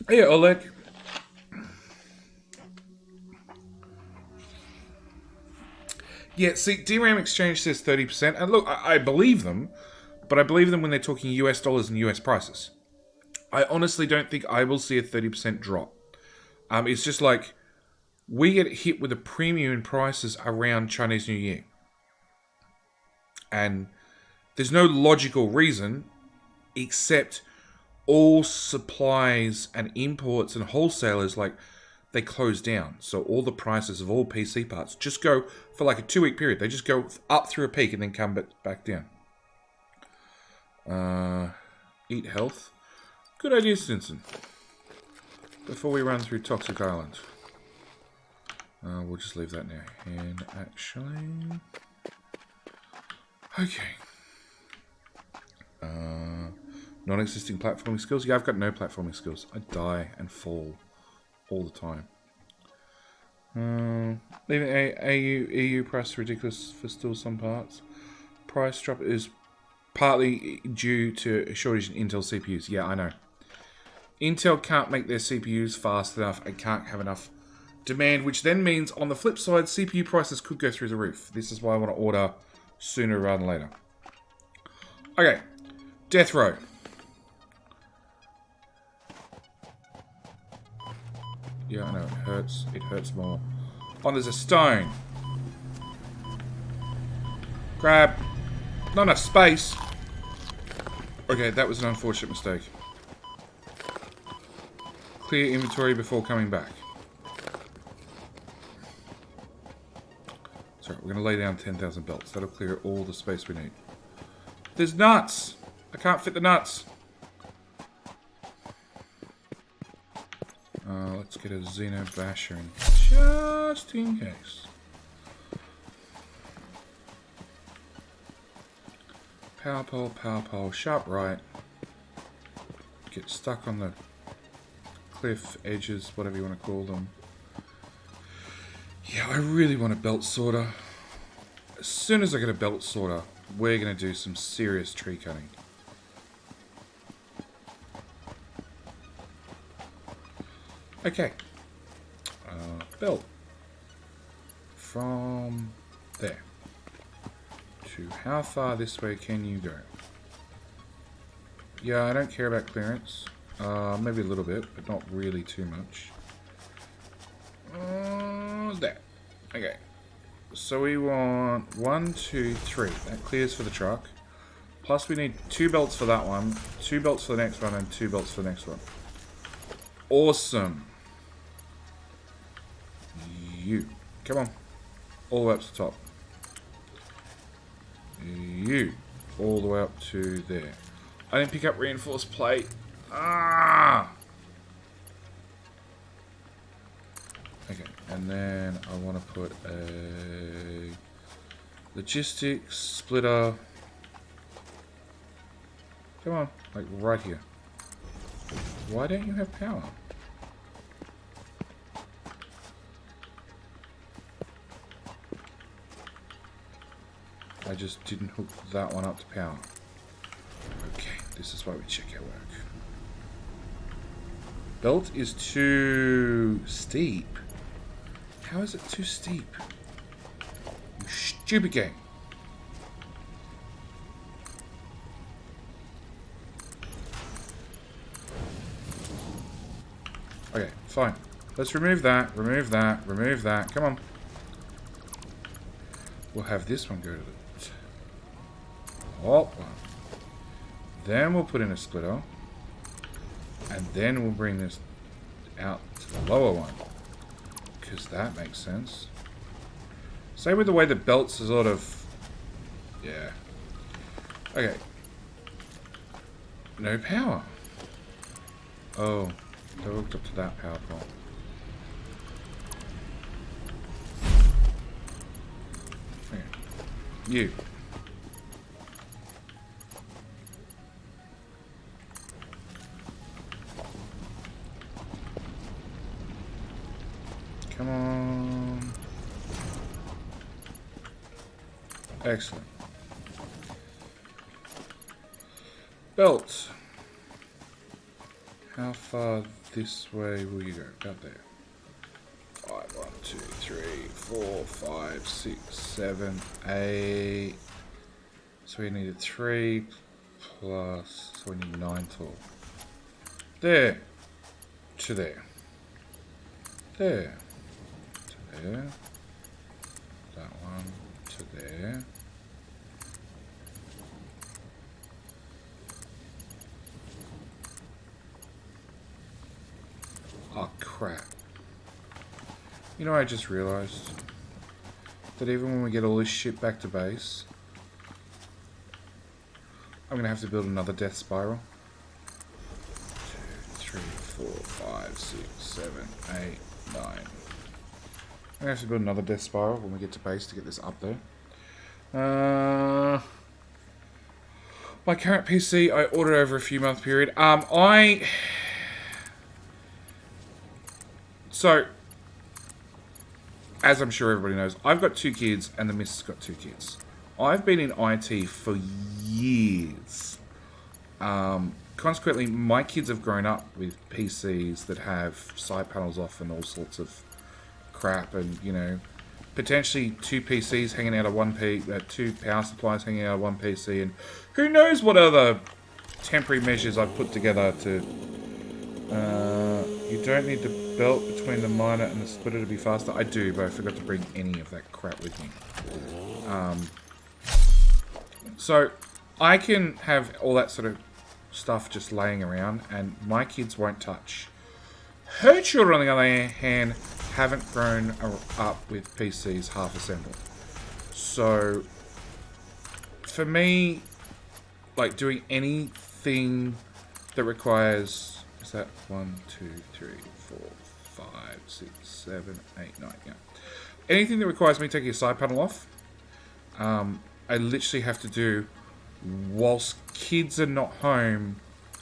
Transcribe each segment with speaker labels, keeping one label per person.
Speaker 1: Yeah, Oleg. Yeah, see, DRAM Exchange says 30%. And look, I believe them, but I believe them when they're talking US dollars and US prices. I honestly don't think I will see a 30% drop. It's just like we get hit with a premium in prices around Chinese New Year. And there's no logical reason except all supplies and imports and wholesalers, like, they close down. So all the prices of all PC parts just go for like a 2-week period. They just go up through a peak and then come back down. Eat health. Good idea, Stinson. Before we run through Toxic Island. We'll just leave that now. And actually... Okay. Non-existing platforming skills. Yeah, I've got no platforming skills. I die and fall all the time. Leaving EU price ridiculous for still some parts. Price drop is partly due to a shortage in Intel CPUs. Yeah, I know. Intel can't make their CPUs fast enough and can't have enough demand, which then means on the flip side, CPU prices could go through the roof. This is why I want to order sooner rather than later. Okay, death row. Yeah, I know, it hurts. It hurts more. Oh, there's a stone. Grab. Not enough space. Okay, that was an unfortunate mistake. Clear inventory before coming back. Sorry, we're going to lay down 10,000 belts. That'll clear all the space we need. There's nuts! I can't fit the nuts. Let's get a Xeno Basher in just in case. Power pole, sharp right. Get stuck on the cliff edges, whatever you want to call them. Yeah, I really want a belt sorter. As soon as I get a belt sorter, we're going to do some serious tree cutting. Okay. Belt. From there. To how far this way can you go? Yeah, I don't care about clearance. Maybe a little bit, but not really too much. There. Okay. So we want 1, 2, 3. That clears for the truck. Plus we need 2 belts for that one, 2 belts for the next one, and 2 belts for the next one. Awesome. You. Come on. All the way up to the top. You. All the way up to there. I didn't pick up reinforced plate. Ah! Okay, and then I want to put a logistics splitter. Come on, like right here. Why don't you have power? I just didn't hook that one up to power. Okay, this is why we check our work. Belt is too steep. How is it too steep? You stupid game. Okay, fine. Let's remove that, remove that, remove that. Come on. We'll have this one go to the top one. Then we'll put in a splitter. And then we'll bring this out to the lower one. Because that makes sense. Same with the way the belts are sort of... Yeah. Okay. No power. Oh. They're hooked up to that power pole. Okay. You. Come on. Excellent. Belt. How far this way will you go? About there. 5, 1, 2, 3, 4, 5, 6, 7, 8. So we needed 3 plus, so we need 9 total. There. To there. There. To there. That one to there. Oh crap. You know, I just realized that even when we get all this shit back to base, I'm gonna have to build another death spiral. 2, 3, 4, 5, 6, 7, 8, 9. I'm gonna have to build another death spiral when we get to base to get this up there. My current PC I ordered over a few month period. So, as I'm sure everybody knows, I've got 2 kids and the missus got 2 kids. I've been in IT for years. Consequently, my kids have grown up with PCs that have side panels off and all sorts of crap, and you know, potentially 2 PCs hanging out of 2 power supplies hanging out of 1 PC, and who knows what other temporary measures I've put together to. You don't need the belt between the miner and the splitter to be faster. I do, but I forgot to bring any of that crap with me. So I can have all that sort of stuff just laying around, and my kids won't touch. Her children, on the other hand, haven't grown up with PCs half assembled. So for me, like doing anything that requires, is that 1, 2, 3, 4, 5, 6, 7, 8, 9, yeah. Anything that requires me taking a side panel off, I literally have to do whilst kids are not home,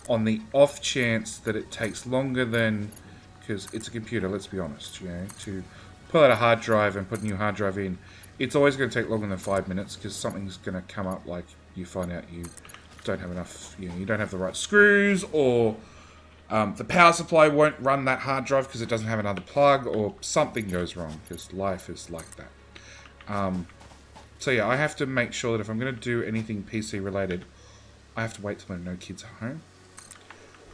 Speaker 1: on the off chance that it takes longer than, because it's a computer, let's be honest, you know, to pull out a hard drive and put a new hard drive in, it's always going to take longer than 5 minutes, because something's going to come up, like you find out you don't have enough, you know, you don't have the right screws, or the power supply won't run that hard drive because it doesn't have another plug, or something goes wrong, because life is like that. So yeah, I have to make sure that if I'm going to do anything PC related, I have to wait till no kids are home,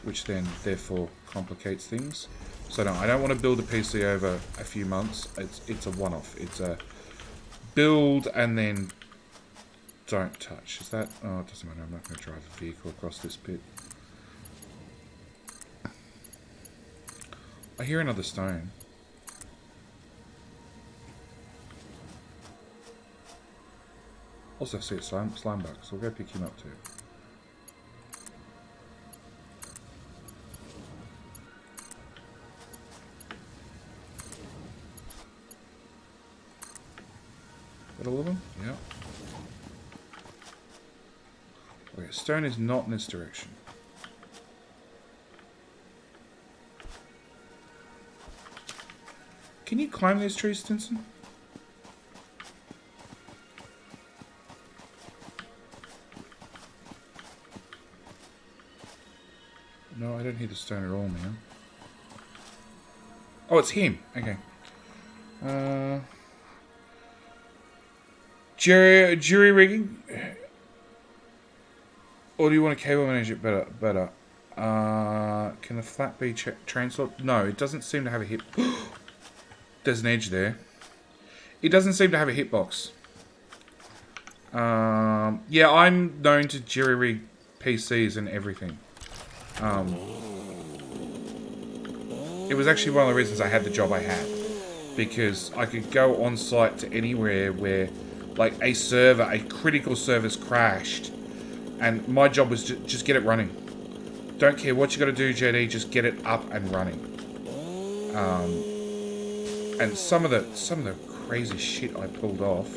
Speaker 1: which then therefore complicates things. So no, I don't want to build a PC over a few months. It's a one-off. It's a build and then don't touch. Is that? Oh, it doesn't matter. I'm not going to drive a vehicle across this bit. I hear another stone. Also, I see a slime bug, so we'll go pick him up too. Got all of them? Yeah. Okay, stone is not in this direction. Can you climb these trees, Stinson? No, I don't hear the stone at all, man. Oh, it's him. Okay. Jury rigging? Or do you want to cable manage it better? Can the flat be train slot? No, it doesn't seem to have a hit. There's an edge there. It doesn't seem to have a hitbox. Yeah, I'm known to jury rig PCs and everything. It was actually one of the reasons I had the job I had, because I could go on site to anywhere where, like, a critical server's crashed, and my job was to just get it running. Don't care what you got to do, JD, just get it up and running. And some of the crazy shit I pulled off,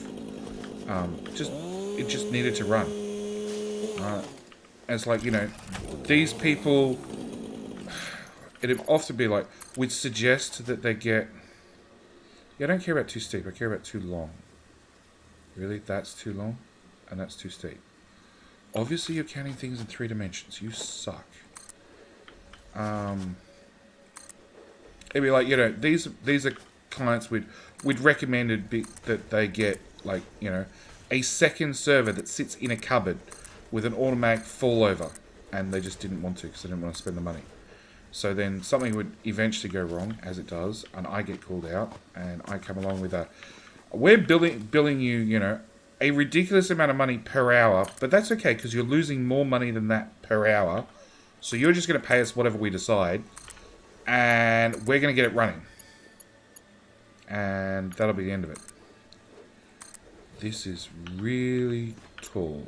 Speaker 1: it just needed to run. And it's like, you know, these people, it'd often be like, we'd suggest that they get, yeah, I don't care about too steep, I care about too long. Really? That's too long? And that's too steep. Obviously you're counting things in 3 dimensions. You suck. It'd be like, you know, these are clients we'd recommended that they get, like, you know, a second server that sits in a cupboard with an automatic fallover, and they just didn't want to because they didn't want to spend the money. So then something would eventually go wrong, as it does, and I get called out, and I come along with we're billing you, you know, a ridiculous amount of money per hour, but that's okay because you're losing more money than that per hour. So you're just going to pay us whatever we decide, and we're going to get it running. And that'll be the end of it. This is really tall.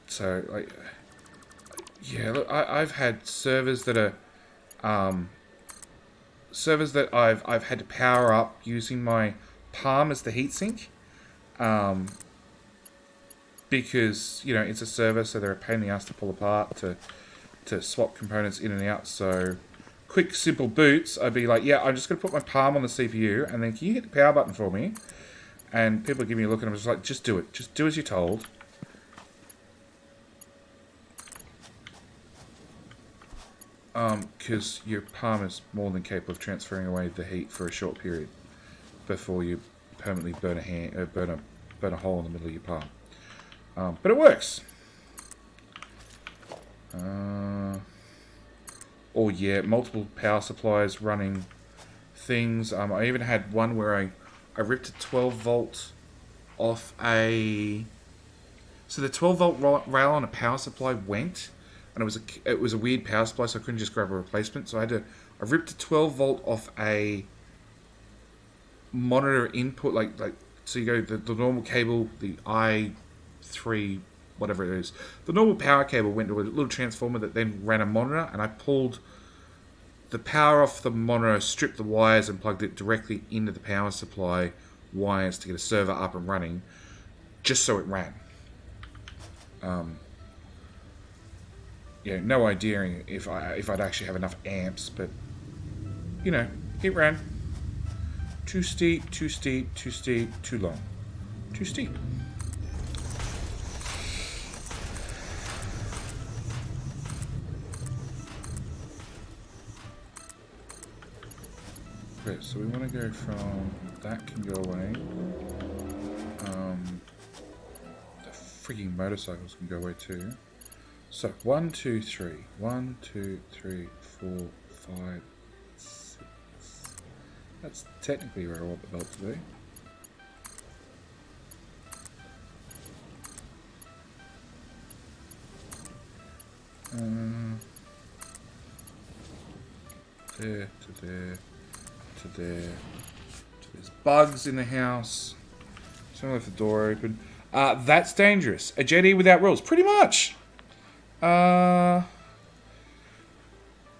Speaker 1: So, like, yeah, look, I've had servers that are, servers that I've had to power up using my Palm as the heatsink, because, you know, it's a server, so they're a pain in the ass to pull apart, to swap components in and out. So quick, simple boots, I'd be like, yeah, I'm just going to put my palm on the CPU, and then can you hit the power button for me? And people give me a look, and I'm just like, just do it. Just do as you're told. Because your palm is more than capable of transferring away the heat for a short period before you permanently burn a hole in the middle of your palm. But it works. Oh yeah, multiple power supplies running things. I even had one where I ripped a 12 volt off a... So the 12 volt rail on a power supply went, and it was a weird power supply, so I couldn't just grab a replacement. So I ripped a 12 volt off a monitor input, like so you go the normal cable, the i3, whatever it is. The normal power cable went to a little transformer that then ran a monitor, and I pulled the power off the monitor, stripped the wires, and plugged it directly into the power supply wires to get a server up and running, just so it ran. Yeah, no idea if I'd actually have enough amps, but you know, it ran. Too steep, too steep, too steep, too long. Too steep. Okay, so we want to go from that can go away. The freaking motorcycles can go away too. So 1, 2, 3. 1, 2, 3, 4, 5, 6. That's technically where I want the belt to be. There to there to there. There's bugs in the house. So I left the door open. That's dangerous. A jetty without rules. Pretty much. Why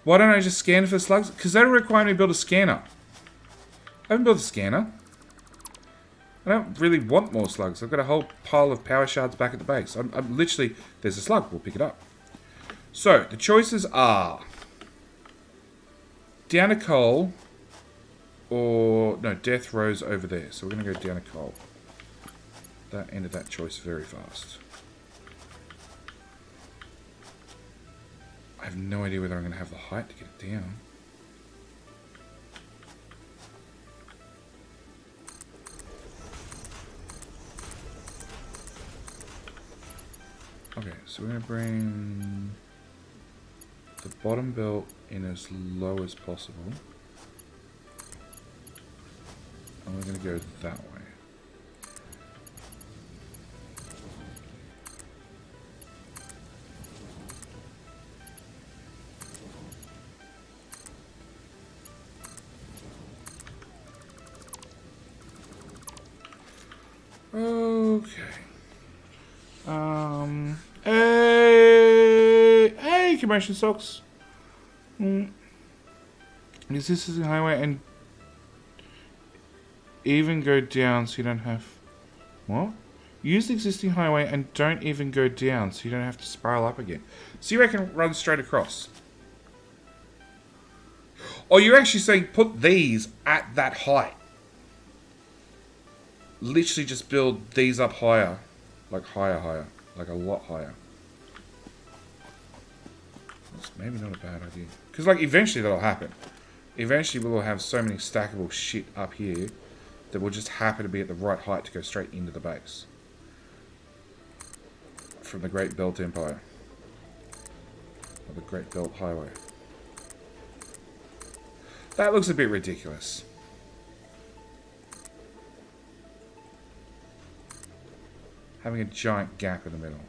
Speaker 1: don't I just scan for slugs? Because that'll require me to build a scanner. I haven't built a scanner. I don't really want more slugs. I've got a whole pile of power shards back at the base. I'm literally... There's a slug. We'll pick it up. So, the choices are... down a coal... or... No, death rows over there. So we're going to go down a coal. That ended that choice very fast. I have no idea whether I'm going to have the height to get it down. Okay, so we're going to bring the bottom belt in as low as possible. And we're going to go that way. Okay. Hey, commotion socks. Is this a highway and even go down so you don't have... What? Use the existing highway and don't even go down so you don't have to spiral up again. So you reckon run straight across? Oh, you're actually saying put these at that height. Literally just build these up higher. Like higher. Like a lot higher. maybe not a bad idea. Because, like, eventually that'll happen. Eventually we'll have so many stackable shit up here that will just happen to be at the right height to go straight into the base. From the Great Belt Empire. Or the Great Belt Highway. That looks a bit ridiculous. Having a giant gap in the middle.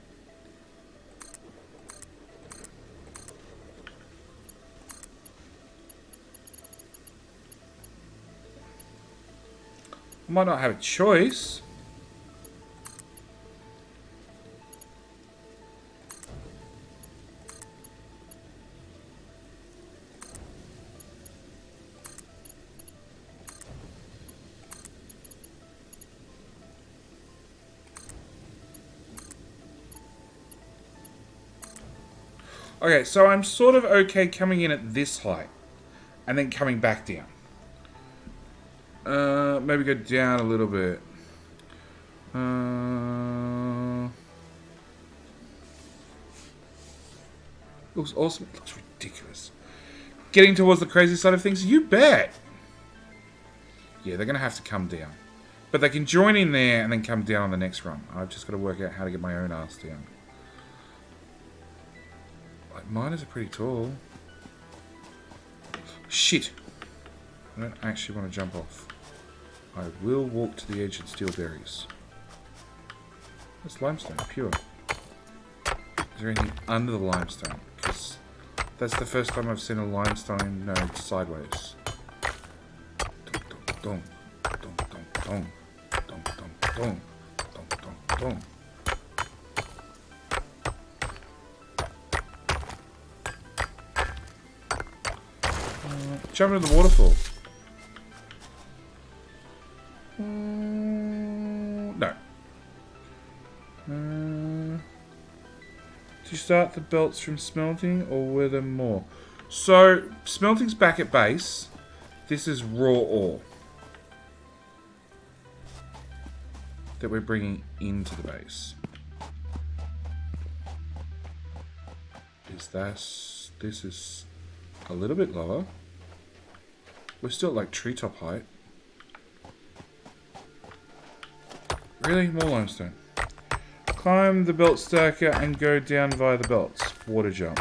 Speaker 1: I might not have a choice. Okay, so I'm sort of okay coming in at this height. And then coming back down. Maybe go down a little bit. Looks awesome. It looks ridiculous. Getting towards the crazy side of things? You bet! Yeah, they're going to have to come down. But they can join in there and then come down on the next run. I've just got to work out how to get my own ass down. Like, miners are pretty tall. Shit! I don't actually want to jump off. I will walk to the edge and steal berries. That's limestone, pure. Is there anything under the limestone? Because that's the first time I've seen a limestone node sideways. Dong, dong, dong, dong, dong, dong, dong, dong, dong, dong. Jump into the waterfall. No. Did you start the belts from smelting, or were there more? So, smelting's back at base. This is raw ore that we're bringing into the base. This is a little bit lower. We're still at like treetop height. Really? More limestone. Climb the belt stacker and go down via the belts. Water jump.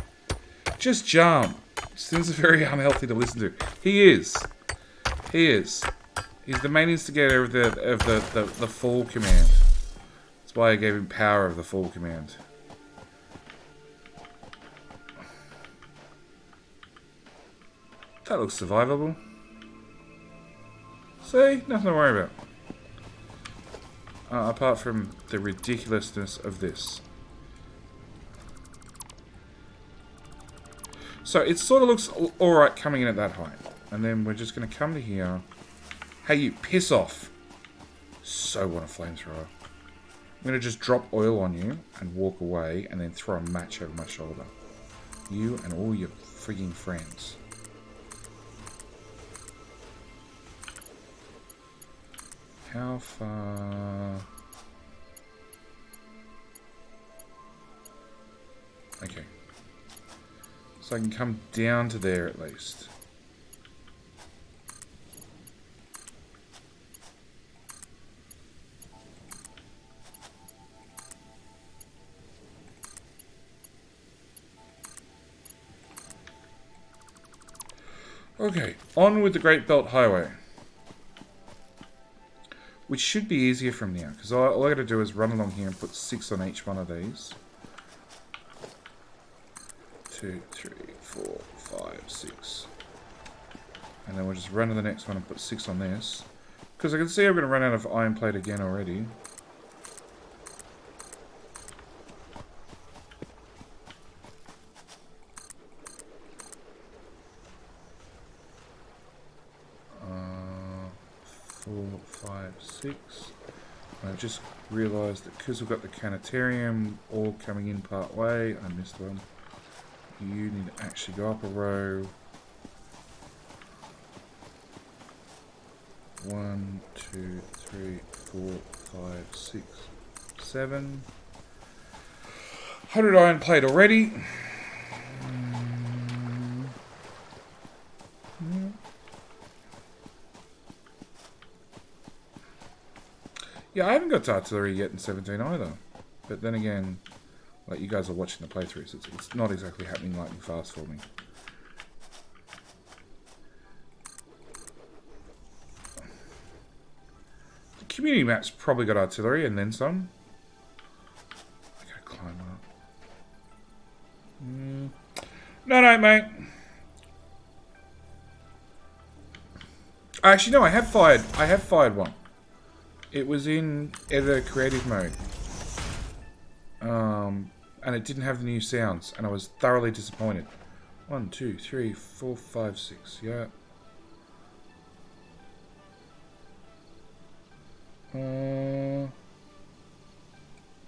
Speaker 1: Just jump. Seems very unhealthy to listen to. He is. He is. He's the main instigator of the fall command. That's why I gave him power of the fall command. That looks survivable. See? Nothing to worry about. Apart from the ridiculousness of this. So it sort of looks alright coming in at that height. And then we're just going to come to here. Hey, you piss off. So want a flamethrower. I'm going to just drop oil on you and walk away and then throw a match over my shoulder. You and all your frigging friends. How far? Okay. So I can come down to there at least. Okay, on with the Great Belt Highway. Which should be easier from now, because all I got to do is run along here and put 6 on each one of these. 2, 3, 4, 5, 6. And then we'll just run to the next one and put 6 on this. Because I can see I'm going to run out of iron plate again already. I just realised that because we've got the Canatarium all coming in part way, I missed one. You need to actually go up a row. 1, 2, 3, 4, 5, 6, 7. 100 iron plate already. Yeah, I haven't got to artillery yet in 17 either. But then again, like you guys are watching the playthroughs, it's not exactly happening lightning fast for me. The community map's probably got artillery and then some. I gotta climb up. No, mate. Actually, no, I have fired one. It was in editor creative mode. And it didn't have the new sounds, and I was thoroughly disappointed. 1, 2, 3, 4, 5, 6, yeah.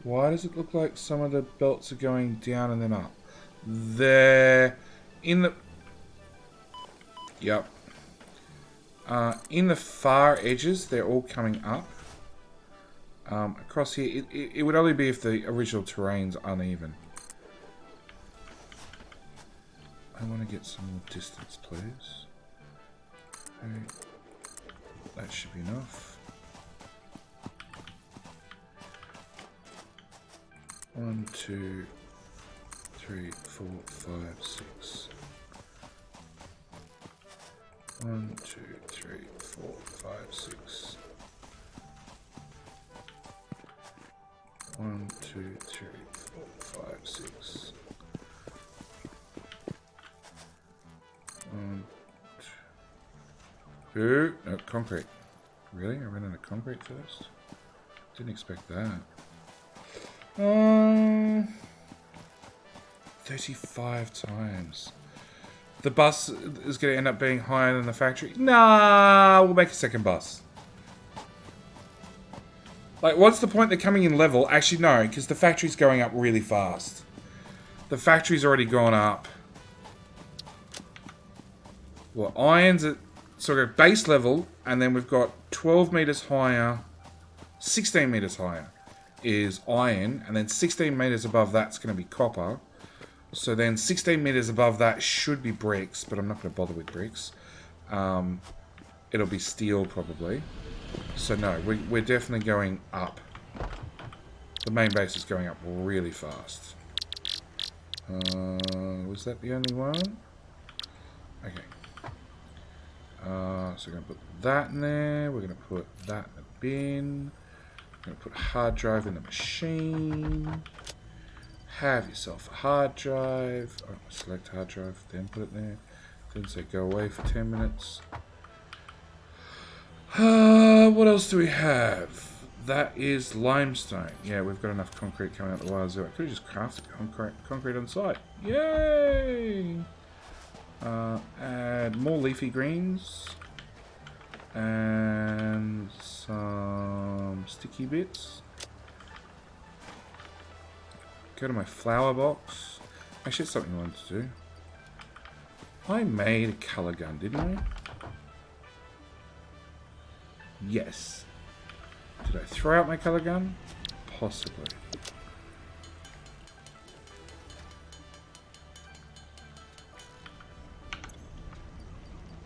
Speaker 1: Why does it look like some of the belts are going down and then up? They're in the... Yep. In the far edges, they're all coming up. Across here, it would only be if the original terrain's uneven. I want to get some more distance, please. Okay. That should be enough. 1, 2, 3, 4, 5, 6. 1, 2, 3, 4, 5, 6. 1, 2, 3, 4, 5, 6. 1, 2. No, concrete. Really? I ran out of concrete first? Didn't expect that. 35 times. The bus is going to end up being higher than the factory. Nah, we'll make a second bus. Like, what's the point they're coming in level? Actually, no, because the factory's going up really fast. The factory's already gone up. Well, iron's at sort of base level, and then we've got 12 meters higher, 16 meters higher is iron, and then 16 meters above that's going to be copper. So then 16 meters above that should be bricks, but I'm not going to bother with bricks. It'll be steel probably. So no, we're definitely going up. The main base is going up really fast. Was that the only one? Okay. So we're going to put that in there. We're going to put that in the bin. We're going to put a hard drive in the machine. Have yourself a hard drive. Oh, select hard drive, then put it there. Then say go away for 10 minutes. What else do we have? That is limestone. Yeah, we've got enough concrete coming out the wazoo. I could have just crafted concrete on site. Yay! Add more leafy greens. And some sticky bits. Go to my flower box. Actually, it's something I wanted to do. I made a color gun, didn't I? Yes. Did I throw out my color gun? Possibly.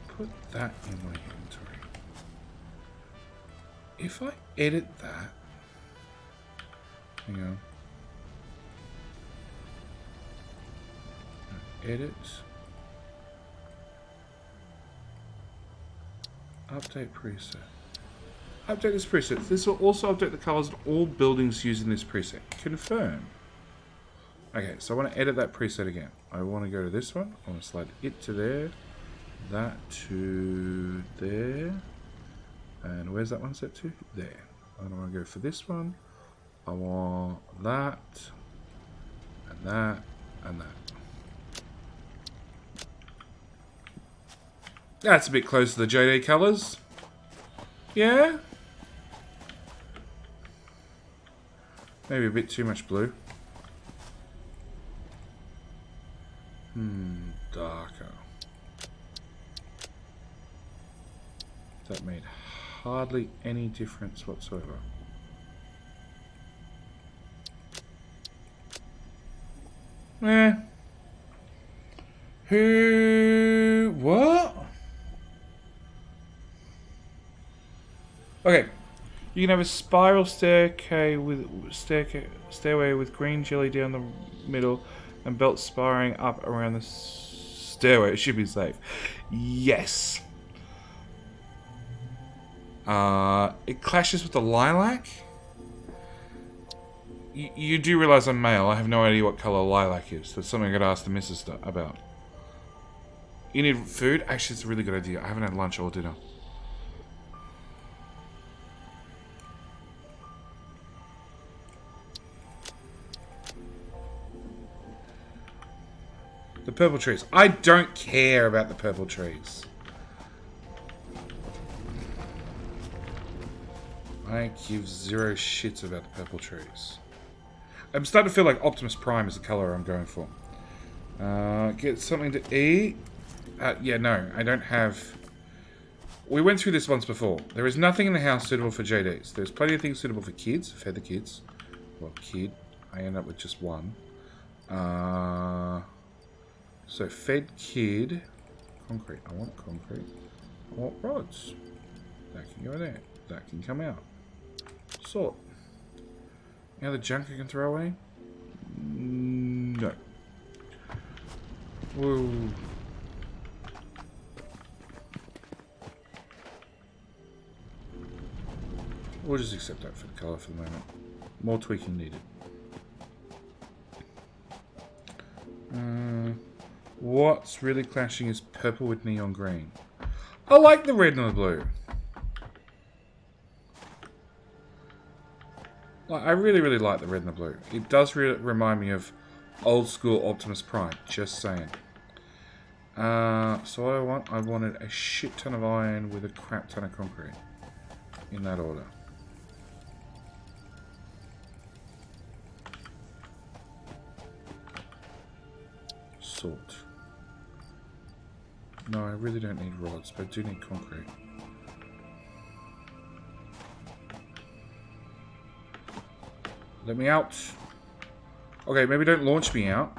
Speaker 1: Put that in my inventory. If I edit that... Hang on. Edit. Update preset. Update this preset. This will also update the colors of all buildings using this preset. Confirm. Okay, so I want to edit that preset again. I want to go to this one. I want to slide it to there. That to there. And where's that one set to? There. I don't want to go for this one. I want that. And that. And that. That's a bit close to the JD colours. Yeah? Maybe a bit too much blue. Darker. That made hardly any difference whatsoever. What? Okay. You can have a spiral stairway with green jelly down the middle and belt spiraling up around the stairway. It should be safe. Yes. It clashes with the lilac. You do realise I'm male. I have no idea what colour lilac is. That's something I got to ask the missus about. You need food? Actually, it's a really good idea. I haven't had lunch or dinner. The purple trees. I don't care about the purple trees. I give zero shits about the purple trees. I'm starting to feel like Optimus Prime is the colour I'm going for. Get something to eat. Yeah, no, I don't have... We went through this once before. There is nothing in the house suitable for JDs. There's plenty of things suitable for kids. Fed the kids. Well, kid. I end up with just one. So, fed kid. Concrete. I want concrete. I want rods. That can go there. That can come out. Sort. Any other junk I can throw away? No. Whoa. We'll just accept that for the colour for the moment. More tweaking needed. What's really clashing is purple with neon green. I like the red and the blue. I really, really like the red and the blue. It does remind me of old school Optimus Prime. Just saying. So what I wanted a shit ton of iron with a crap ton of concrete. In that order. Salt. No, I really don't need rods, but I do need concrete. Let me out. Okay, maybe don't launch me out.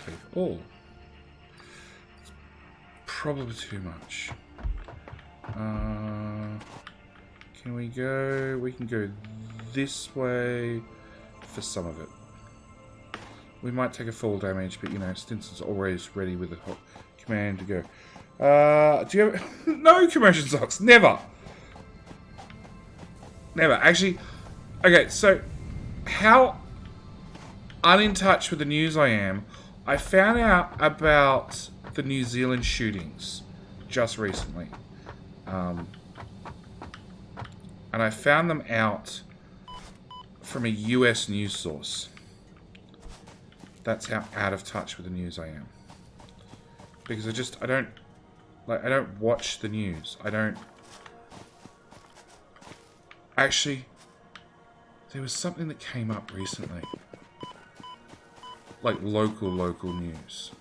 Speaker 1: Okay, all. It's probably too much. Can we go? We can go this way for some of it. We might take a fall damage, but you know, Stinson's always ready with a hot command to go. Do you have no commotion socks? Never. Never. Actually, okay, so how unin touch with the news I am, I found out about the New Zealand shootings just recently. And I found them out from a US news source. That's how out of touch with the news I am. Because I don't watch the news. Actually, there was something that came up recently. Like local news.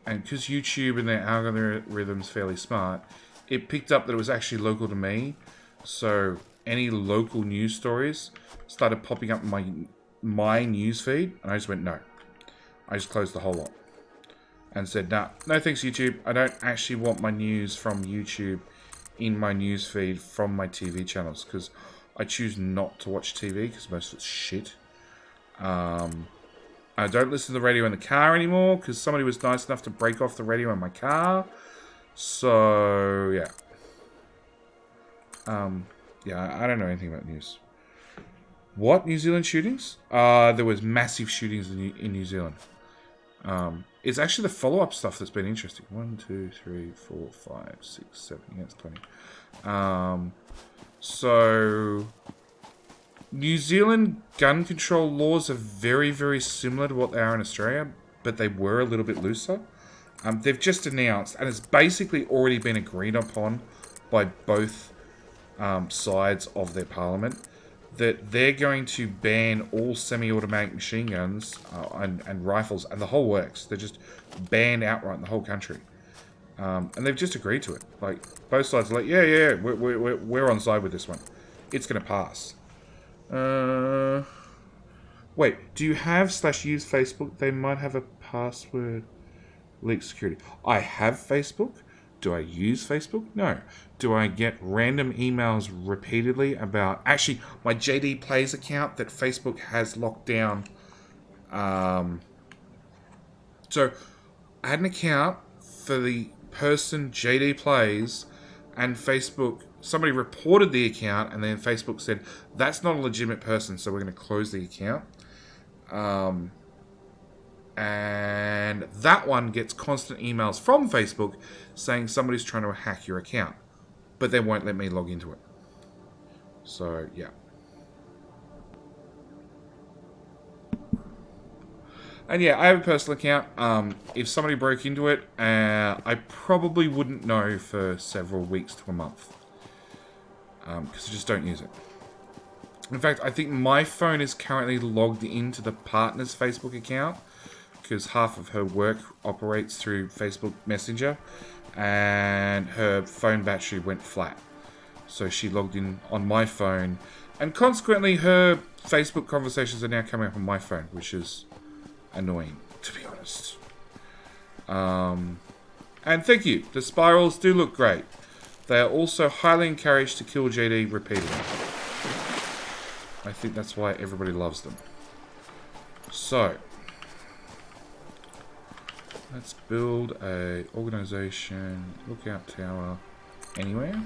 Speaker 1: And because YouTube and their algorithm's fairly smart, it picked up that it was actually local to me. So any local news stories started popping up in my news feed, and I just went no. I just closed the whole lot and said no thanks YouTube. I don't actually want my news from YouTube in my news feed from my TV channels, because I choose not to watch TV because most of it's shit. I don't listen to the radio in the car anymore because somebody was nice enough to break off the radio in my car. So yeah. Yeah, I don't know anything about news. What? New Zealand shootings? There was massive shootings in New Zealand. It's actually the follow-up stuff that's been interesting. 1, 2, 3, 4, 5, 6, 7. Yeah, it's 20. So New Zealand gun control laws are very, very similar to what they are in Australia, but they were a little bit looser. They've just announced, and it's basically already been agreed upon by both sides of their parliament, that they're going to ban all semi-automatic machine guns and rifles and the whole works. They're just banned outright in the whole country. And they've just agreed to it. Like, both sides are like, yeah, we're on side with this one. It's going to pass. Wait, do you have /use Facebook? They might have a password leak security. I have Facebook. Do I use Facebook? No. Do I get random emails repeatedly about... Actually, my JD Plays account that Facebook has locked down. So, I had an account for the person JD Plays, and Facebook... Somebody reported the account, and then Facebook said, that's not a legitimate person, so we're going to close the account. And that one gets constant emails from Facebook saying somebody's trying to hack your account, but they won't let me log into it. So, yeah. And yeah, I have a personal account. If somebody broke into it, I probably wouldn't know for several weeks to a month. Because I just don't use it. In fact, I think my phone is currently logged into the partner's Facebook account, because half of her work operates through Facebook Messenger, and her phone battery went flat. So she logged in on my phone, and consequently her Facebook conversations are now coming up on my phone, which is annoying, to be honest. And thank you. The spirals do look great. They are also highly encouraged to kill JD repeatedly. I think that's why everybody loves them. So, let's build a organization lookout tower anywhere.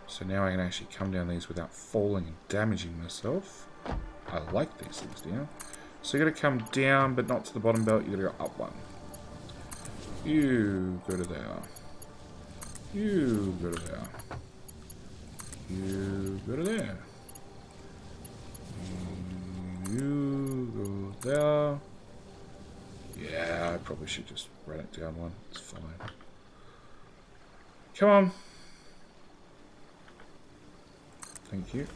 Speaker 1: So now I can actually come down these without falling and damaging myself. I like these things down. So you gotta come down, but not to the bottom belt, you gotta go up one. You go to there. You go to there. You go to there. You go there. Yeah, I probably should just run it down one. It's fine. Come on. Thank you.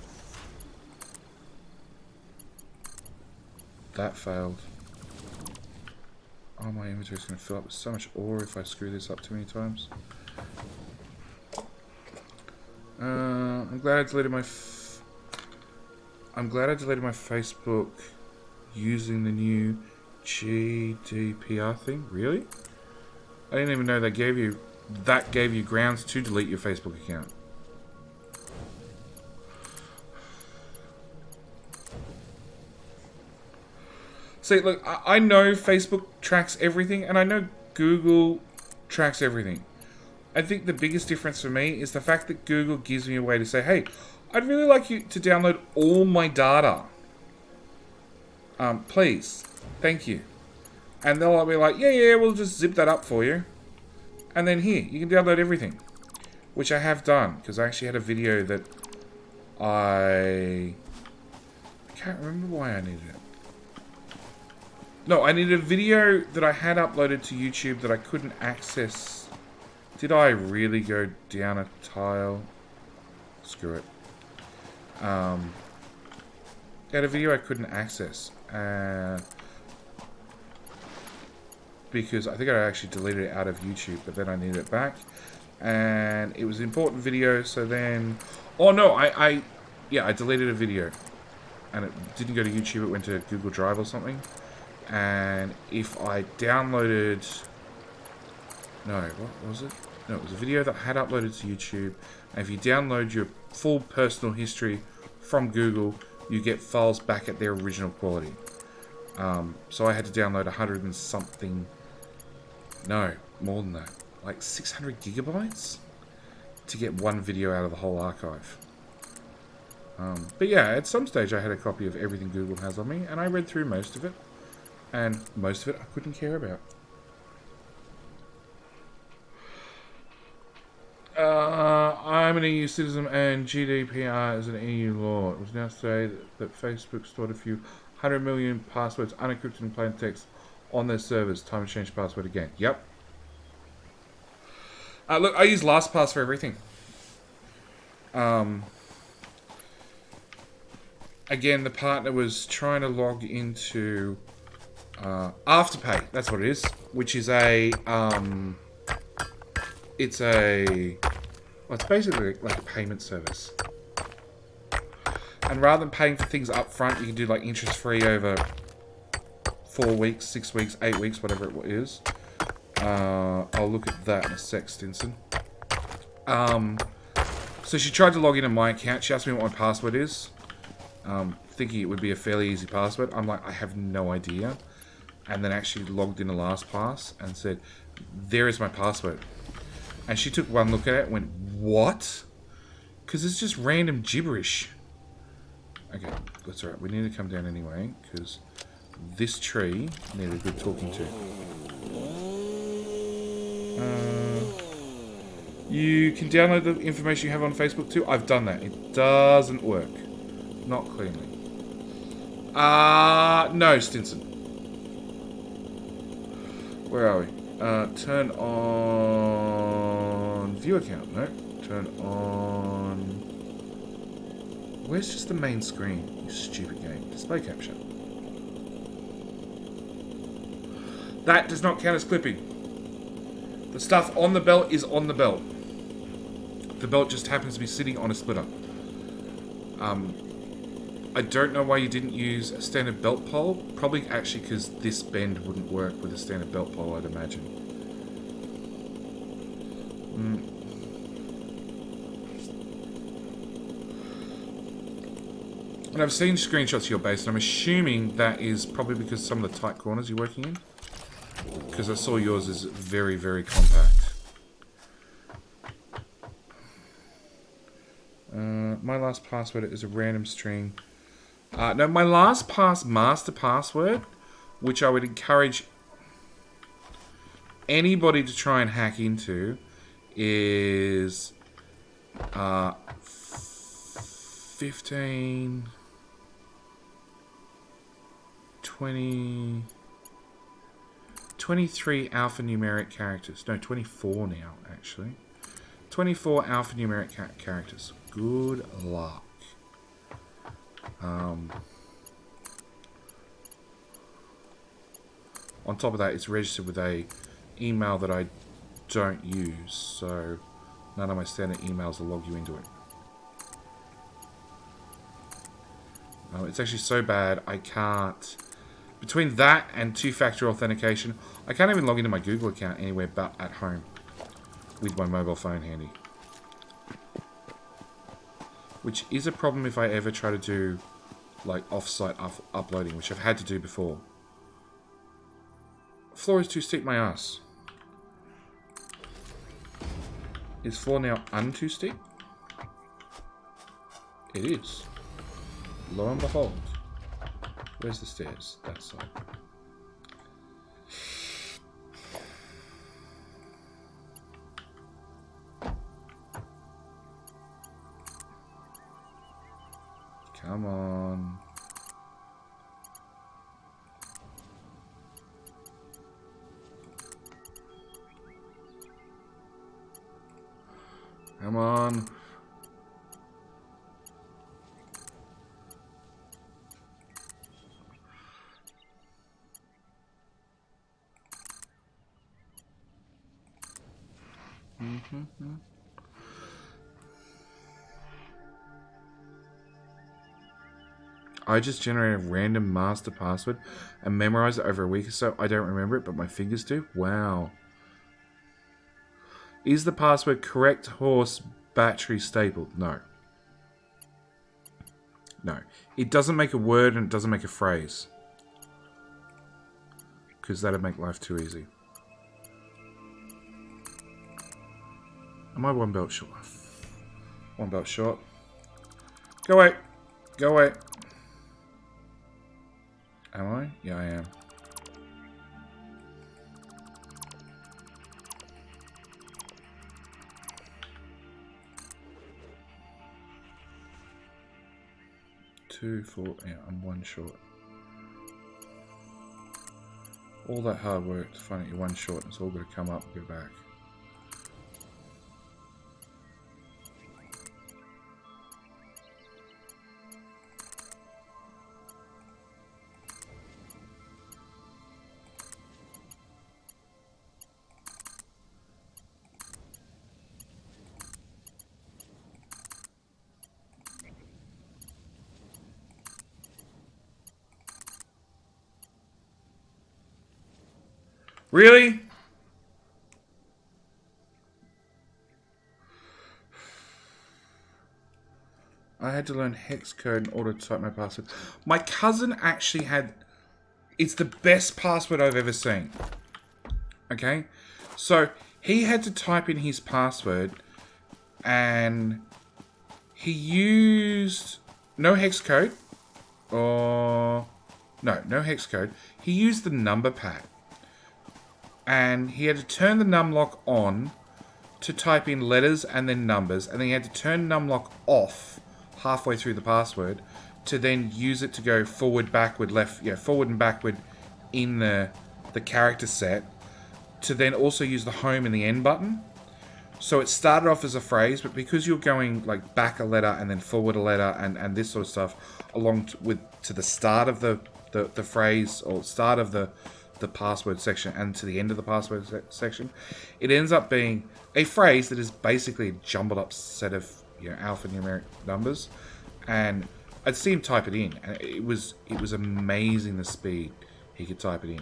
Speaker 1: That failed. Oh, my inventory's going to fill up with so much ore if I screw this up too many times. I'm glad I deleted my... I'm glad I deleted my Facebook using the new GDPR thing. Really? I didn't even know they gave you... That gave you grounds to delete your Facebook account. See, look, I know Facebook tracks everything, and I know Google tracks everything. I think the biggest difference for me is the fact that Google gives me a way to say, hey, I'd really like you to download all my data. Please. Thank you. And they'll be like, yeah, we'll just zip that up for you. And then here, you can download everything. Which I have done, because I actually had a video that I can't remember why I needed it. No, I needed a video that I had uploaded to YouTube that I couldn't access. Did I really go down a tile? Screw it. I had a video I couldn't access. Because I think I actually deleted it out of YouTube, but then I needed it back. And it was an important video, so then... Oh no, I deleted a video. And it didn't go to YouTube, it went to Google Drive or something. And if I downloaded... No, what was it? No, it was a video that I had uploaded to YouTube. And if you download your full personal history from Google, you get files back at their original quality. So I had to download 100 and something... No, more than that. Like 600 gigabytes? To get one video out of the whole archive. But yeah, at some stage I had a copy of everything Google has on me, and I read through most of it. And most of it I couldn't care about. I'm an EU citizen and GDPR is an EU law. It was now said that Facebook stored a few 100 million passwords unencrypted in plain text on their servers. Time to change password again. Yep. Look, I use LastPass for everything. Again, the partner was trying to log into Afterpay. That's what it is. Which is a it's basically like a payment service. And rather than paying for things up front, you can do like interest free over 4 weeks, 6 weeks, 8 weeks, whatever it is. I'll look at that in a sec, Stinson. So she tried to log into my account. She asked me what my password is. Thinking it would be a fairly easy password. I'm like, I have no idea. And then actually logged in a LastPass and said, there is my password. And she took one look at it and went, what? Because it's just random gibberish. Okay, that's alright. We need to come down anyway, because this tree needed a good talking to. You can download the information you have on Facebook too. I've done that. It doesn't work. Not cleanly. No, Stinson. Where are we? Turn on view account. No. Turn on. Where's just the main screen? You stupid game. Display capture. That does not count as clipping. The stuff on the belt is on the belt. The belt just happens to be sitting on a splitter. I don't know why you didn't use a standard belt pole. Probably actually because this bend wouldn't work with a standard belt pole, I'd imagine. And I've seen screenshots of your base, and I'm assuming that is probably because some of the tight corners you're working in. Because I saw yours is very, very compact. My last password is a random string. No, my last master password, which I would encourage anybody to try and hack into, is 15, 20, 23 alphanumeric characters. No, 24 now, actually. 24 alphanumeric characters. Good luck. On top of that, it's registered with a email that I don't use, so none of my standard emails will log you into it. It's actually so bad, I can't... Between that and two-factor authentication, I can't even log into my Google account anywhere but at home with my mobile phone handy. Which is a problem if I ever try to do like off-site uploading, which I've had to do before. Floor is too steep, my ass. Is floor now too steep? It is. Lo and behold. Where's the stairs? That side. Come on. Come on. I just generated a random master password and memorized it over a week or so. I don't remember it, but my fingers do. Wow. Is the password correct horse battery stapled? No. No. It doesn't make a word and it doesn't make a phrase. Because that'd make life too easy. Am I one belt short? One belt short. Go away. Go away. Am I? Yeah, I am. Two, four, yeah, I'm one short. All that hard work to find out you're one short, and it's all going to come up and go back. Really? had to learn hex code in order to type my password. My cousin actually had... It's the best password I've ever seen. Okay? So, he had to type in his password, and he used no hex code, or... No hex code. He used the number pad. And he had to turn the numlock on to type in letters and then numbers, and then he had to turn numlock off halfway through the password to then use it to go forward, backward, left, forward and backward in the character set, to then also use the home and the end button. So it started off as a phrase, but because you're going like back a letter and then forward a letter and this sort of stuff along to the start of the phrase, or start of the password section and to the end of the password section, it ends up being a phrase that is basically a jumbled up set of alphanumeric numbers. And I'd see him type it in, and it was amazing the speed he could type it in.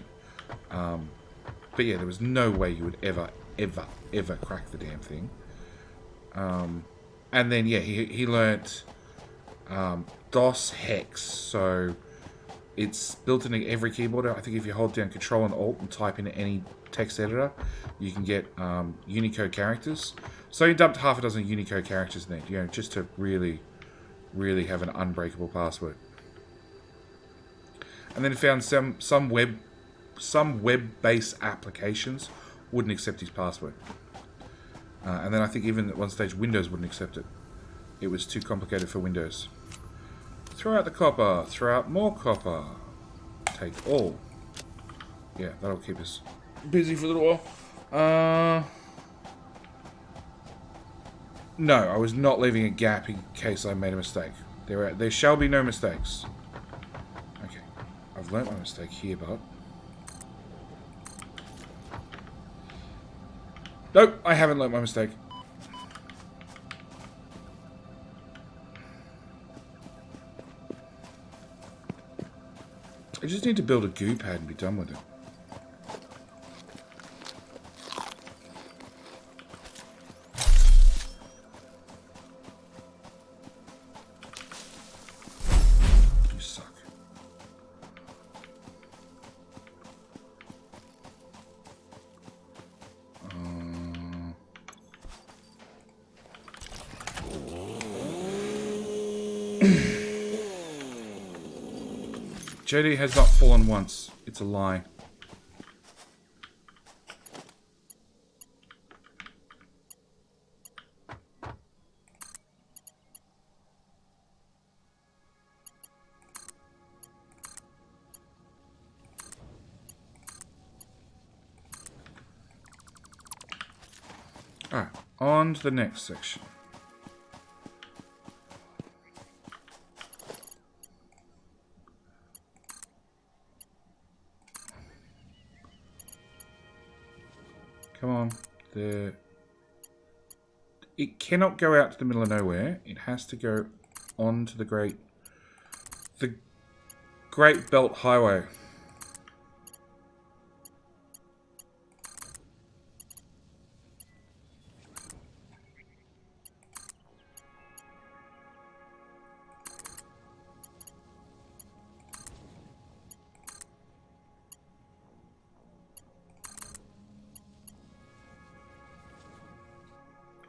Speaker 1: But yeah, there was no way you would ever crack the damn thing. And then yeah, he learnt DOS hex, so it's built into every keyboard. I think if you hold down Control and Alt and type in any text editor, you can get Unicode characters. So you dumped half a dozen Unicode characters in there, just to really, really have an unbreakable password. And then found some web-based applications wouldn't accept his password. And then I think even at one stage Windows wouldn't accept it. It was too complicated for Windows. Throw out the copper. Throw out more copper. Take all. Yeah, that'll keep us busy for a little while. No, I was not leaving a gap in case I made a mistake. There shall be no mistakes. Okay, I've learnt my mistake here, but... Nope, I haven't learnt my mistake. I just need to build a goo pad and be done with it. You suck. JD has not fallen once. It's a lie. Alright, on to the next section. Come on. It cannot go out to the middle of nowhere. It has to go on to the Great Belt Highway.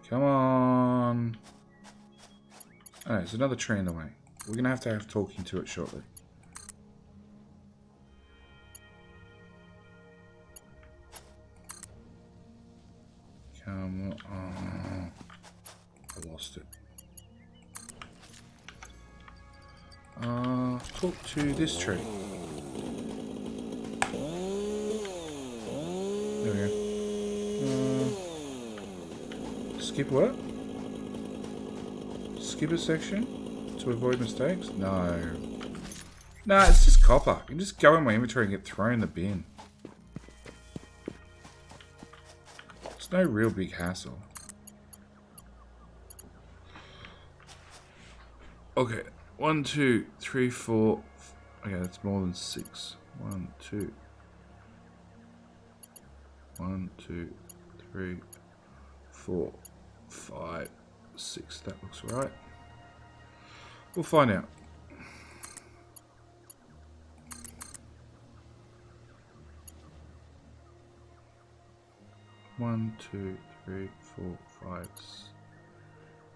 Speaker 1: Come on. Oh, there's another tree in the way. We're going to have talking to it shortly. Come on. I lost it. Talk to this tree. There we go. Skip what? Skip a section to avoid mistakes? No. Nah, it's just copper. You can just go in my inventory and get thrown in the bin. It's no real big hassle. Okay. 1, 2, 3, 4. Okay, that's more than 6. 1, 2. 1, 2, 3, 4. 5, 6, that looks right. We'll find out. One, two, three, 4, 5,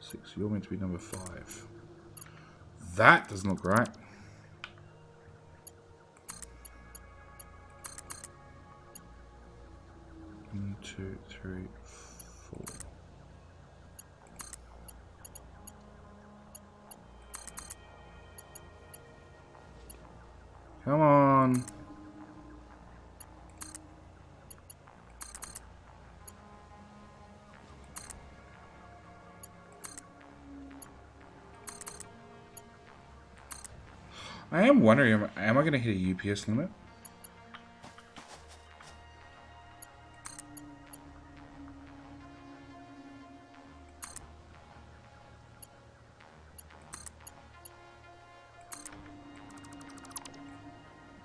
Speaker 1: 6. You're meant to be number 5. That doesn't look right. One, two, three, 4. Come on. I am wondering, am I going to hit a UPS limit?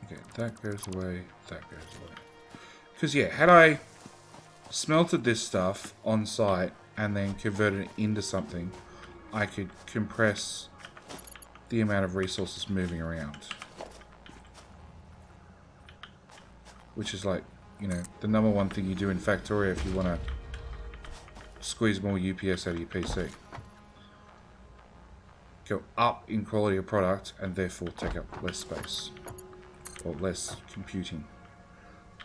Speaker 1: Okay, that goes away, that goes away. Because, yeah, had I smelted this stuff on site and then converted it into something, I could compress the amount of resources moving around. Which is like, you know, the number one thing you do in Factoria if you want to squeeze more UPS out of your PC. Go up in quality of product and therefore take up less space. Or less computing.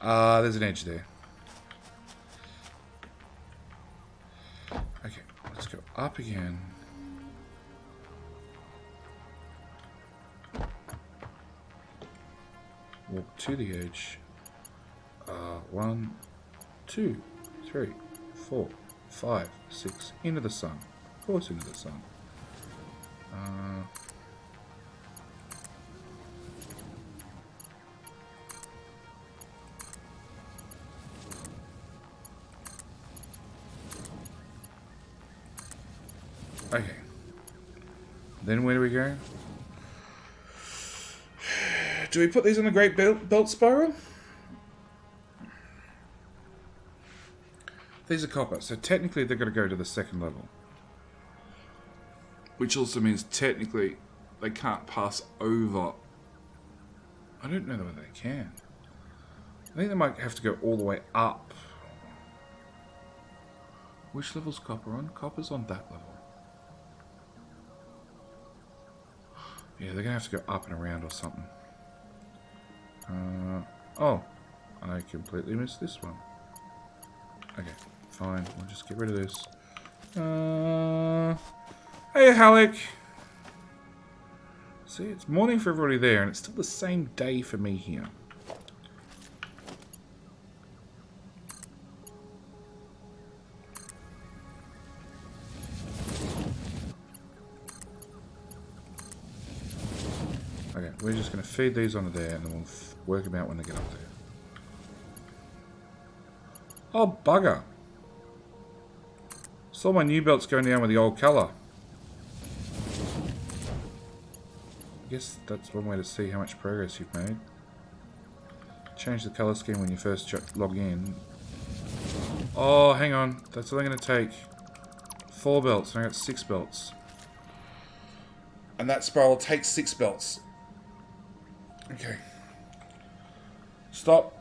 Speaker 1: There's an edge there. Okay, let's go up again. Walk to the edge. 1, 2, 3, 4, 5, 6. Into the sun. Of course, into the sun. Okay. Then where do we go? Do we put these on the Great Belt Spiral? These are copper, so technically they're going to go to the second level. Which also means technically they can't pass over. I don't know whether they can. I think they might have to go all the way up. Which level's copper on? Copper's on that level. Yeah, they're going to have to go up and around or something. Oh, I completely missed this one. Okay, fine. We'll just get rid of this. Hey, Halleck. See, it's morning for everybody there, and it's still the same day for me here. Okay, we're just going to feed these onto there, and then we'll work them out when they get up there. Oh, bugger. Saw my new belts going down with the old colour. I guess that's one way to see how much progress you've made. Change the colour scheme when you first log in. Oh, hang on. That's only going to take 4 belts, and I got 6 belts. And that spiral takes 6 belts. Okay. Stop.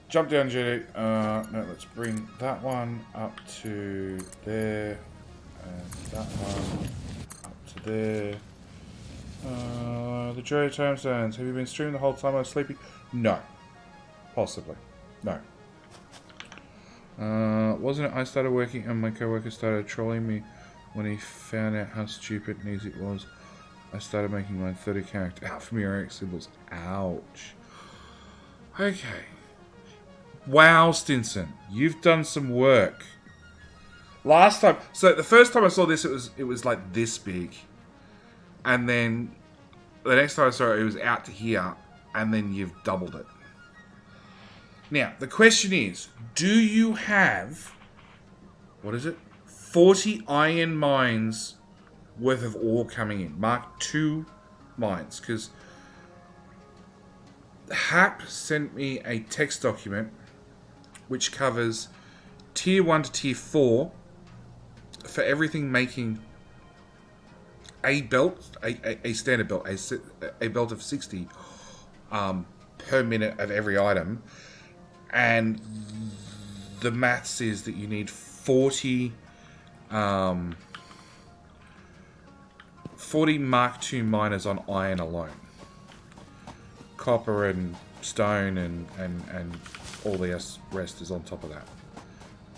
Speaker 1: Jump down, Judy. No, let's bring that one up to there. And that one up to there. The Joy Time Zones. Have you been streaming the whole time I was sleeping? No. Possibly. No. Wasn't it I started working and my coworker started trolling me when he found out how stupid and easy it was? I started making my 30 character alphanumeric symbols. Ouch. Okay. Wow, Stinson. You've done some work. Last time... So, the first time I saw this, it was like this big. And then... The next time I saw it, it was out to here. And then you've doubled it. Now, the question is... Do you have... What is it? 40 iron mines... worth of ore coming in. Mark 2 mines. Because Hap sent me a text document which covers tier 1 to tier 4 for everything making a belt, a standard belt, a belt of 60 per minute of every item, and the maths is that you need 40 Mark II miners on iron alone. Copper and stone and all the rest is on top of that.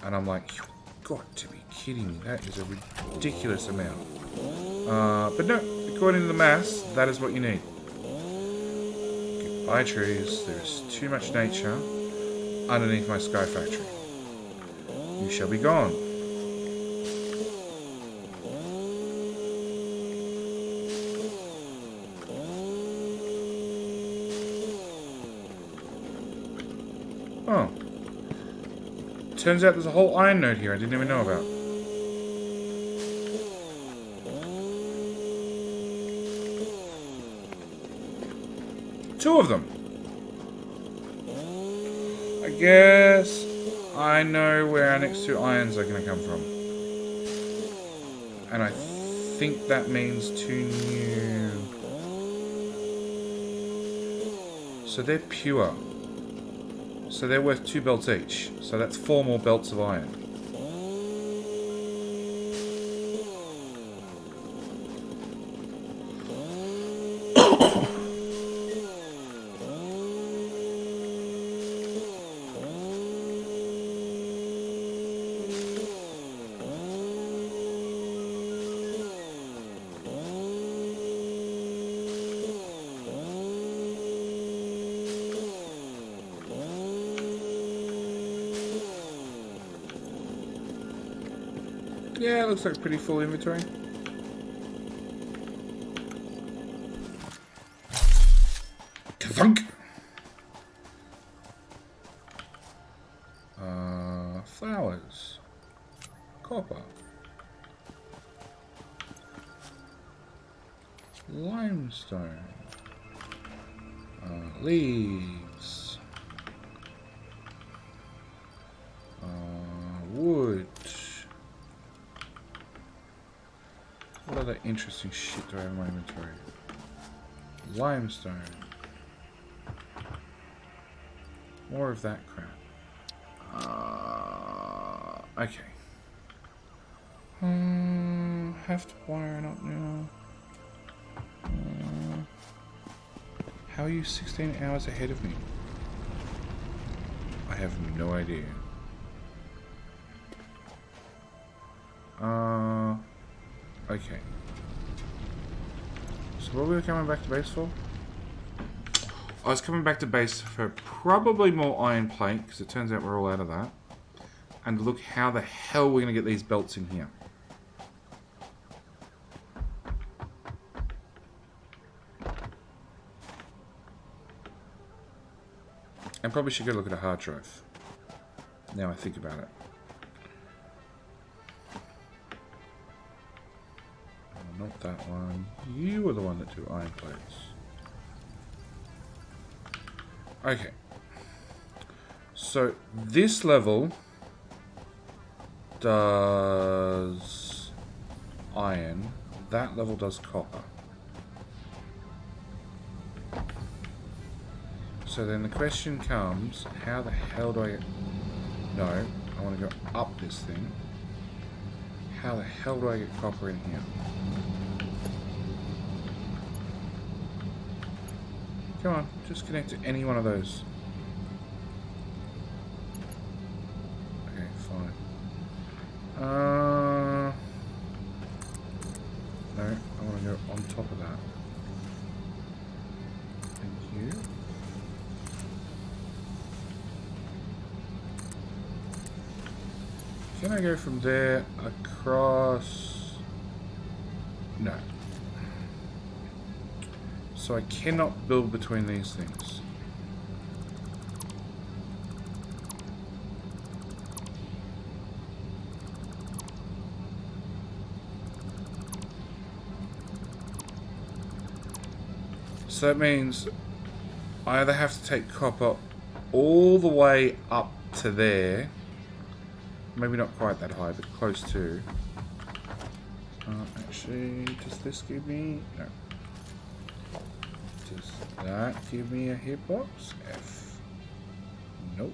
Speaker 1: And I'm like, you've got to be kidding me. That is a ridiculous amount. But no, according to the maths, that is what you need. Goodbye trees. There's too much nature underneath my sky factory. You shall be gone. Oh. Turns out there's a whole iron node here I didn't even know about. Two of them. I guess I know where our next two irons are going to come from. And I think that means two new... So they're pure. So they're worth 2 belts each. So that's 4 more belts of iron. Yeah, it looks like a pretty full inventory. Kthunk! Flowers. Copper. Limestone. Leaves. Wood. What other interesting shit do I have in my inventory? Limestone. More of that crap. Okay. Have to wire it up now. How are you 16 hours ahead of me? I have no idea. Okay. So what were we coming back to base for? I was coming back to base for probably more iron plate, because it turns out we're all out of that. And look how the hell we're going to get these belts in here. I probably should go look at a hard drive. Now I think about it. Not that one. You were the one that took iron plates. Okay. So this level does iron. That level does copper. So then the question comes, how the hell do I get... No, I want to go up this thing. How the hell do I get copper in here? Come on, just connect to any one of those. Okay, fine. No, I want to go on top of that. Thank you. Can I go from there across? No. So I cannot build between these things. So that means I either have to take copper all the way up to there. Maybe not quite that high, but close to. Actually, does this give me... No. Does that give me a hitbox? F. Nope.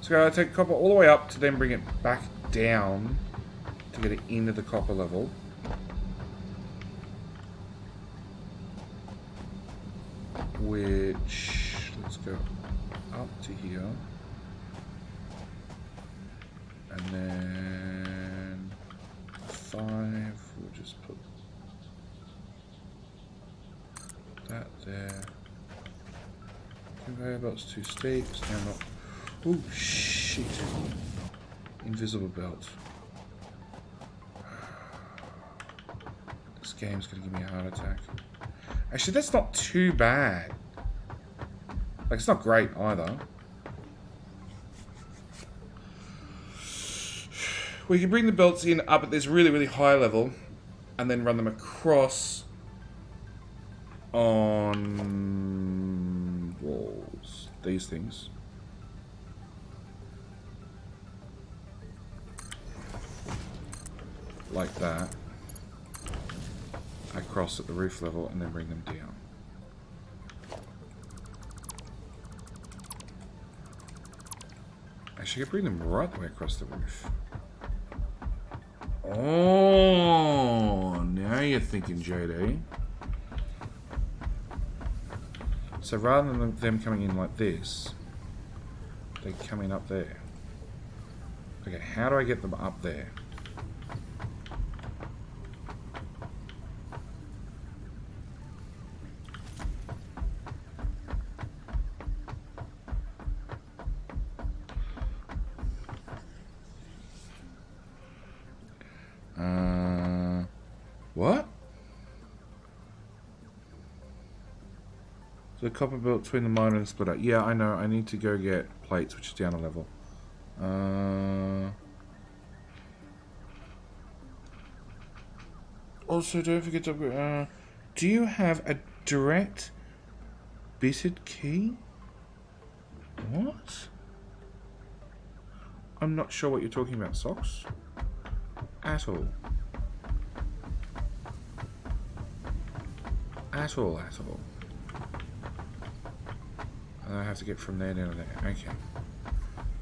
Speaker 1: So I take copper all the way up to then bring it back down to get it into the copper level. Which, let's go up to here. And then 5, we'll just put that there. Conveyor belt's too steep, so now not. Oh shit. Invisible belt. This game's gonna give me a heart attack. Actually, that's not too bad. Like, it's not great either. We can bring the belts in up at this really, really high level and then run them across on walls. These things. Like that. Across at the roof level and then bring them down. Actually, I could bring them right the way across the roof. Oh, now you're thinking, JD. So rather than them coming in like this, they come in up there. Okay, how do I get them up there? What? The copper belt between the miner and the splitter. Yeah, I know. I need to go get plates, which is down a level. Also, don't forget to... do you have a direct bitted key? What? I'm not sure what you're talking about, Socks. At all. At all. And I have to get from there down to there. Okay.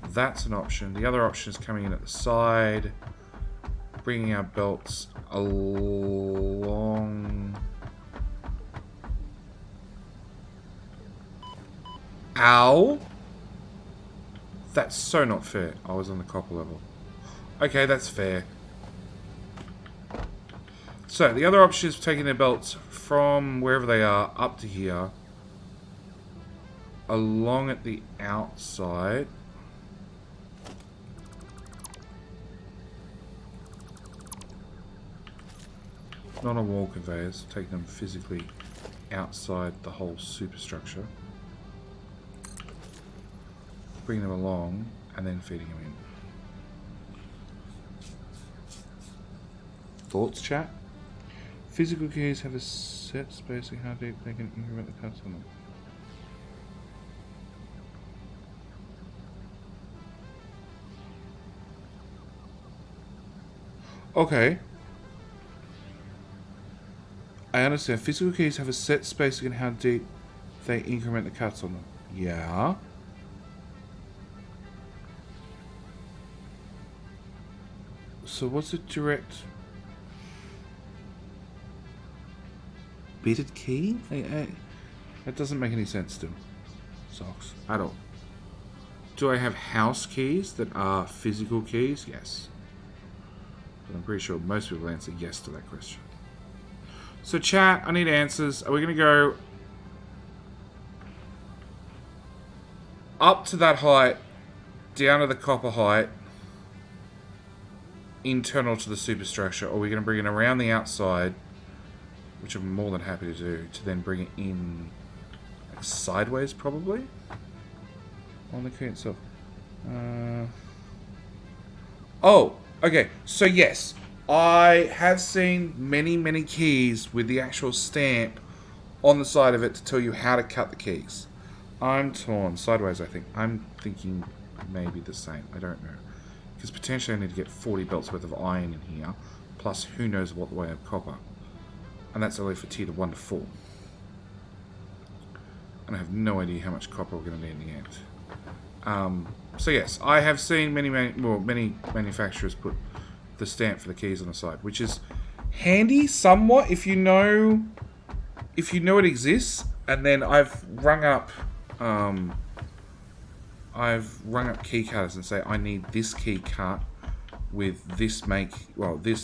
Speaker 1: That's an option. The other option is coming in at the side. Bringing our belts along. Ow! That's so not fair. I was on the copper level. Okay, that's fair. So, the other option is taking their belts from wherever they are up to here. Along at the outside. Not on wall conveyors. Take them physically outside the whole superstructure. Bring them along and then feeding them in. Thoughts, chat? Physical keys have a set spacing. How deep they can increment the cuts on them. Okay. I understand. Physical keys have a set spacing and how deep they increment the cuts on them. Yeah. So what's a direct bitted key? That doesn't make any sense to Socks at all. Do I have house keys that are physical keys? Yes. But I'm pretty sure most people answer yes to that question. So chat, I need answers. Are we going to go up to that height, down to the copper height, internal to the superstructure, or are we going to bring it around the outside, which I'm more than happy to do, to then bring it in like sideways probably on the key itself? Oh, okay. So yes, I have seen many keys with the actual stamp on the side of it to tell you how to cut the keys. I'm torn. Sideways, I think. I'm thinking maybe the same. I don't know. Because potentially I need to get 40 belts worth of iron in here. plus who knows what way of copper. And that's only for tier 1 to 4. And I have no idea how much copper we're going to need in the end. So yes, I have seen many manufacturers put the stamp for the keys on the side, which is handy somewhat if you know it exists. And then I've rung up key cutters and say I need this key cut with this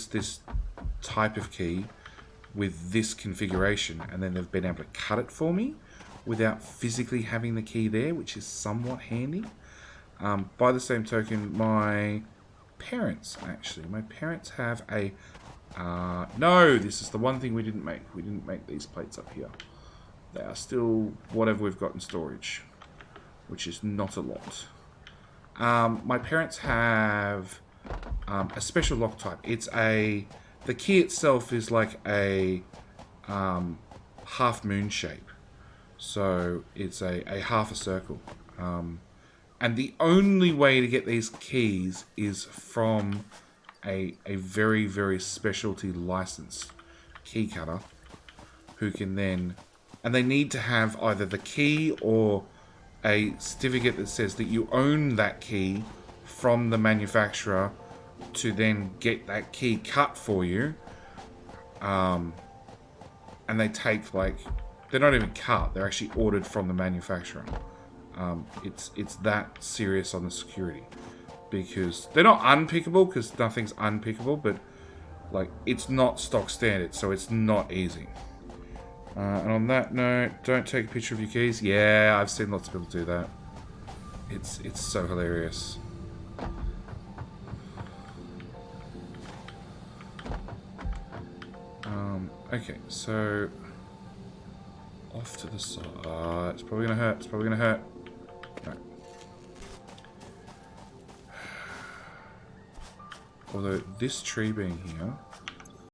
Speaker 1: this type of key with this configuration, and then they've been able to cut it for me without physically having the key there, which is somewhat handy. By the same token, my parents have a no, this is the one thing we didn't make. We didn't make these plates up here. They are still whatever we've got in storage, which is not a lot. My parents have a special lock type. The key itself is like a half moon shape. So it's a half a circle. And the only way to get these keys is from a very, very specialty licensed key cutter who can then... And they need to have either the key or a certificate that says that you own that key from the manufacturer to then get that key cut for you. And they take, like... They're not even cut. They're actually ordered from the manufacturer. It's that serious on the security. Because they're not unpickable, because nothing's unpickable, but like it's not stock standard, so it's not easy. And on that note, don't take a picture of your keys. Yeah, I've seen lots of people do that. It's so hilarious. Okay, so off to the side. It's probably gonna hurt. It's probably gonna hurt. No. Although this tree being here